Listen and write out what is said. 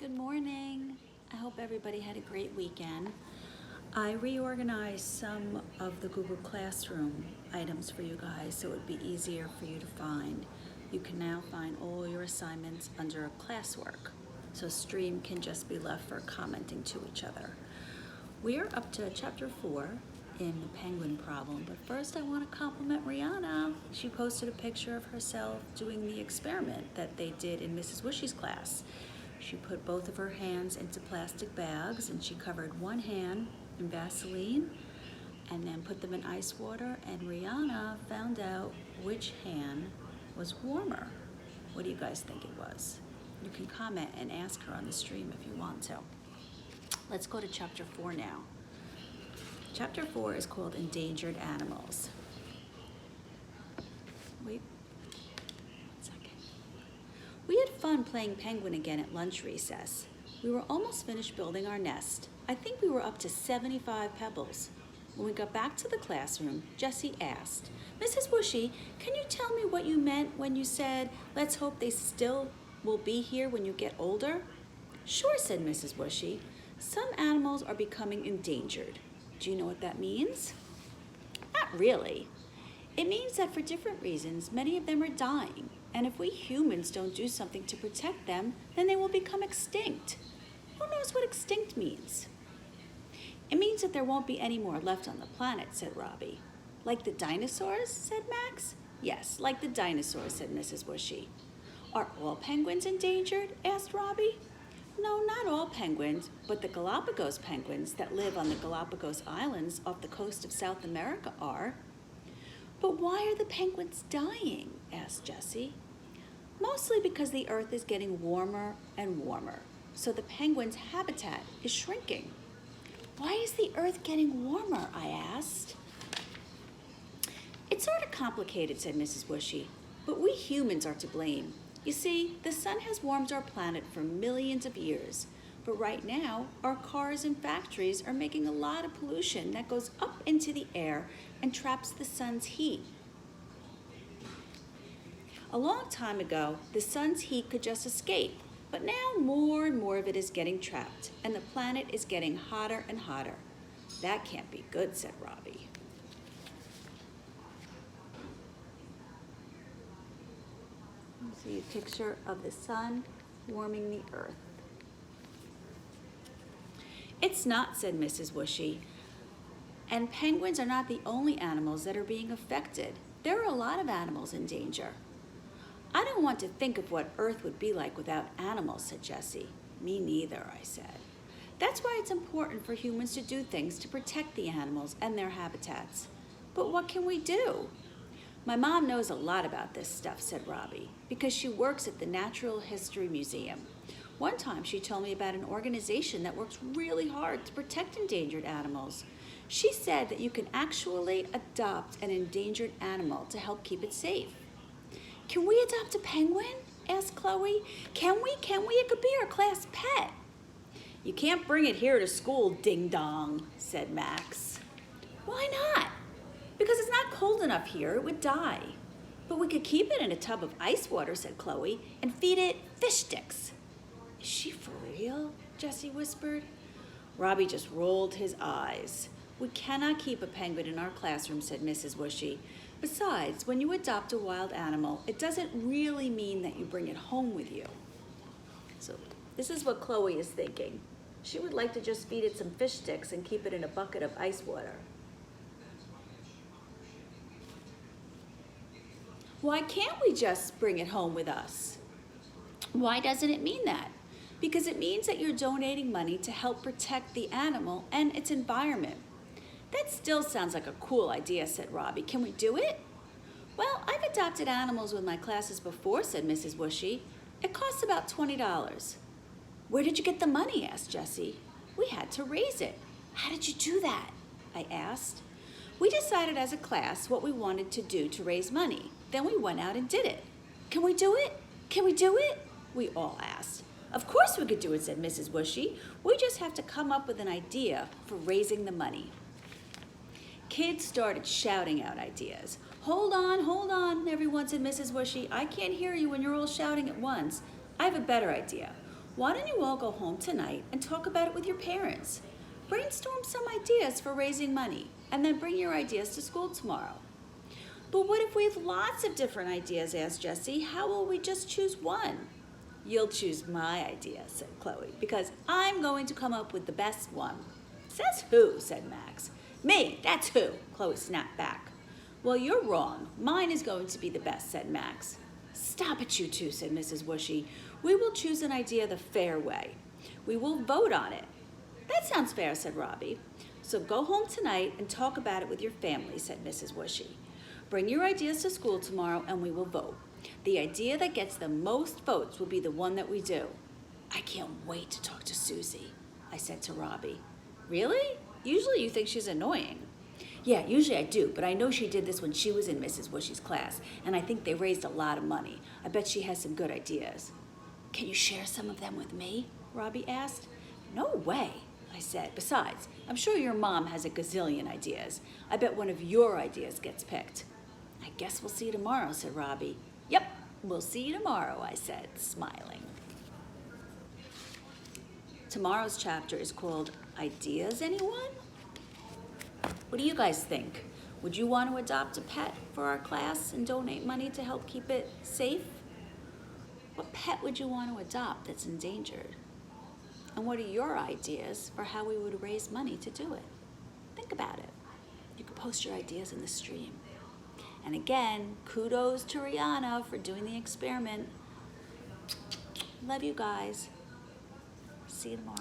Good morning. I hope everybody had a great weekend. I reorganized some of the Google Classroom items for you guys so it would be easier for you to find. You can now find all your assignments under classwork, so stream can just be left for commenting to each other. We are up to chapter 4 in the penguin problem, but first I want to compliment Rihanna. She posted a picture of herself doing the experiment that they did in Mrs. Wishy's class. She put both of her hands into plastic bags and she covered one hand in Vaseline and then put them in ice water, and Rihanna found out which hand was warmer. What do you guys think it was? You can comment and ask her on the stream if you want to. Let's go to chapter 4 now. Chapter 4 is called Endangered Animals. Wait. We had fun playing penguin again at lunch recess. We were almost finished building our nest. I think we were up to 75 pebbles. When we got back to the classroom, Jessie asked, "Mrs. Wishy, can you tell me what you meant when you said, 'Let's hope they still will be here when you get older'?" "Sure," said Mrs. Wishy. "Some animals are becoming endangered. Do you know what that means?" "Not really. It means that for different reasons, many of them are dying. And if we humans don't do something to protect them, then they will become extinct." "Who knows what extinct means?" "It means that there won't be any more left on the planet," said Robbie. "Like the dinosaurs?" said Max. "Yes, like the dinosaurs," said Mrs. Wishy. "Are all penguins endangered?" asked Robbie. "No, not all penguins, but the Galapagos penguins that live on the Galapagos Islands off the coast of South America are." "But why are the penguins dying?" asked Jessie. "Mostly because the Earth is getting warmer and warmer, so the penguins' habitat is shrinking." "Why is the Earth getting warmer?" I asked. "It's sort of complicated," said Mrs. Wishy, "but we humans are to blame. You see, the sun has warmed our planet for millions of years, but right now, our cars and factories are making a lot of pollution that goes up into the air and traps the sun's heat. A long time ago, the sun's heat could just escape, but now more and more of it is getting trapped, and the planet is getting hotter and hotter. That can't be good," said Robbie. You see a picture of the sun warming the Earth. "It's not," said Mrs. Wishy. "And penguins are not the only animals that are being affected. There are a lot of animals in danger." "I don't want to think of what Earth would be like without animals," said Jessie. "Me neither," I said. "That's why it's important for humans to do things to protect the animals and their habitats. But what can we do?" "My mom knows a lot about this stuff," said Robbie, "because she works at the Natural History Museum. One time she told me about an organization that works really hard to protect endangered animals. She said that you can actually adopt an endangered animal to help keep it safe." "Can we adopt a penguin?" asked Chloe. Can we? It could be our class pet." "You can't bring it here to school, ding dong," said Max. "Why not?" "Because it's not cold enough here, it would die." "But we could keep it in a tub of ice water," said Chloe, "and feed it fish sticks." "Is she for real?" Jessie whispered. Robbie just rolled his eyes. "We cannot keep a penguin in our classroom," said Mrs. Wishy. "Besides, when you adopt a wild animal, it doesn't really mean that you bring it home with you." So this is what Chloe is thinking. She would like to just feed it some fish sticks and keep it in a bucket of ice water. "Why can't we just bring it home with us?" "Why doesn't it mean that?" "Because it means that you're donating money to help protect the animal and its environment." "That still sounds like a cool idea," said Robbie. "Can we do it?" "Well, I've adopted animals with my classes before," said Mrs. Wishy. "It costs about $20. "Where did you get the money?" asked Jessie. "We had to raise it." "How did you do that?" I asked. "We decided as a class what we wanted to do to raise money. Then we went out and did it." "Can we do it? Can we do it?" we all asked. "Of course we could do it," said Mrs. Wishy. "We just have to come up with an idea for raising the money." Kids started shouting out ideas. Hold on, everyone," said Mrs. Wishy. "I can't hear you when you're all shouting at once. I have a better idea. Why don't you all go home tonight and talk about it with your parents? Brainstorm some ideas for raising money, and then bring your ideas to school tomorrow. But what if we have lots of different ideas, asked Jessie. How will we just choose one? You'll choose my idea, said Chloe, because I'm going to come up with the best one. Says who, said Max. Me, that's who, Chloe snapped back. Well, you're wrong. Mine is going to be the best, said Max. Stop it, you two, said Mrs. Whooshy. We will choose an idea the fair way. We will vote on it. That sounds fair, said Robbie. So go home tonight and talk about it with your family, said Mrs. Whooshy. Bring your ideas to school tomorrow and we will vote. The idea that gets the most votes will be the one that we do. I can't wait to talk to Susie, I said to Robbie. Really? Usually you think she's annoying. Yeah, usually I do, but I know she did this when she was in Mrs. Whooshy's class, and I think they raised a lot of money. I bet she has some good ideas. Can you share some of them with me? Robbie asked. No way, I said. Besides, I'm sure your mom has a gazillion ideas. I bet one of your ideas gets picked. I guess we'll see tomorrow, said Robbie. Yep, we'll see you tomorrow, I said, smiling. Tomorrow's chapter is called Ideas, Anyone? What do you guys think? Would you want to adopt a pet for our class and donate money to help keep it safe? What pet would you want to adopt that's endangered? And what are your ideas for how we would raise money to do it? Think about it. You can post your ideas in the stream. And again, kudos to Rihanna for doing the experiment. Love you guys. See you tomorrow.